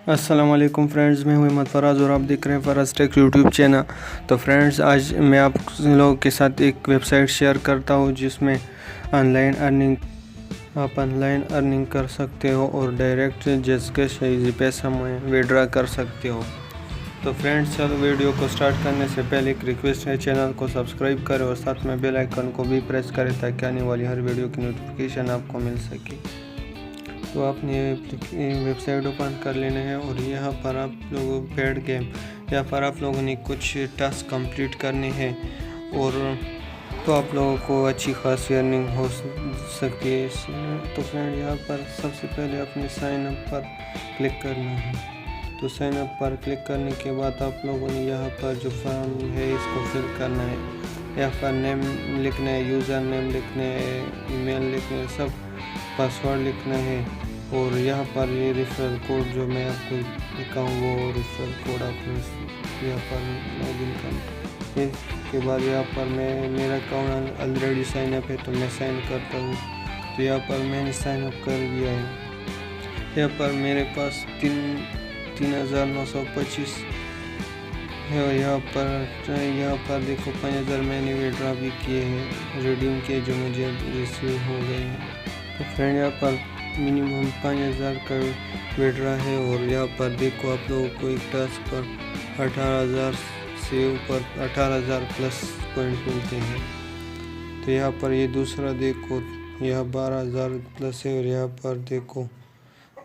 अस्सलाम वालेकुम फ्रेंड्स, मैं हूं अहमद फराज और आप देख रहे हैं फराज टेक यूट्यूब चैनल। तो फ्रेंड्स, आज मैं आप लोगों के साथ एक वेबसाइट शेयर करता हूं जिसमें आप ऑनलाइन अर्निंग कर सकते हो और डायरेक्ट जिसके से पैसा विड्रॉ कर सकते हो। तो फ्रेंड्स, चलो वीडियो को स्टार्ट करने से पहले एक रिक्वेस्ट है, चैनल को सब्सक्राइब करें और साथ में बेल आइकन को भी प्रेस करें ताकि आने वाली हर वीडियो की नोटिफिकेशन आपको मिल सके। तो आपने वेबसाइट ओपन कर लेना है और यहाँ पर आप लोगों पेड गेम यहाँ पर आप लोगों ने कुछ टास्क कंप्लीट करने हैं और तो आप लोगों को अच्छी खासी अर्निंग हो सकती है। तो फ्रेंड, यहाँ पर सबसे पहले अपने साइन अप पर क्लिक करना है। तो साइन अप पर क्लिक करने के बाद आप लोगों ने यहाँ पर जो फॉर्म है इसको फिल करना है। यहाँ पर नेम लिखना है, यूज़र नेम लिखना है, ईमेल लिखना है, सब पासवर्ड लिखना है। और यहाँ पर ये रेफरल कोड जो मैं आपको दिखाऊँ वो रेफरल कोड आपको यहाँ पर लॉगिन करना। इसके बाद यहाँ पर मेरा अकाउंट ऑलरेडी साइन अप है तो मैं साइन करता हूँ। तो यहाँ पर मैंने साइन अप कर दिया है। यहाँ पर मेरे पास 3,925 है और यहाँ पर देखो 5,000 मैंने विड्रॉ भी किए हैं, रिडीम के जो मुझे रिसीव हो गए हैं। तो फ्रेंड, यहाँ पर मिनिमम 5,000 का विड्रॉ है और यहाँ पर देखो आप लोगों को एक टास्क पर 18,000 से ऊपर 18,000 प्लस पॉइंट मिलते हैं। तो यहाँ पर ये दूसरा देखो, यहाँ 12,000 प्लस है और यहाँ पर देखो।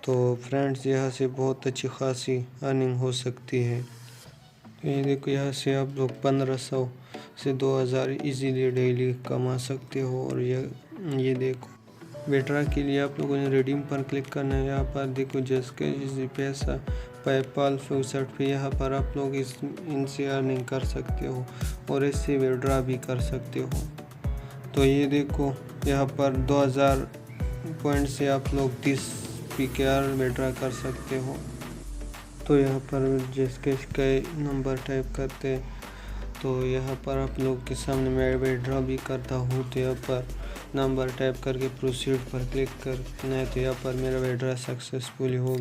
तो फ्रेंड्स, यहाँ से बहुत अच्छी खासी अर्निंग हो सकती है। ये देखो, यहाँ से आप लोग 1,500 से 2,000 इजीली डेली कमा सकते हो। और ये देखो, विड्रॉ के लिए आप लोगों ने रिडीम पर क्लिक करना है। यहाँ पर देखो जिसके पैसा पेपाल फ्यूचर पे यहाँ पर आप लोग इनसे अर्निंग कर सकते हो और इससे विड्रॉ भी कर सकते हो। तो ये देखो, यहाँ पर 2,000 पॉइंट से आप लोग 30 PKR विड्रॉ कर सकते हो। तो यहाँ पर जिसके नंबर टाइप करते हैं तो यहाँ पर आप लोग के सामने मैं विड्रॉ भी करता हूँ। तो यहाँ पर नंबर टाइप करके प्रोसीड पर क्लिक करना है। तो यहाँ पर मेरा विड्रॉ सक्सेसफुल हो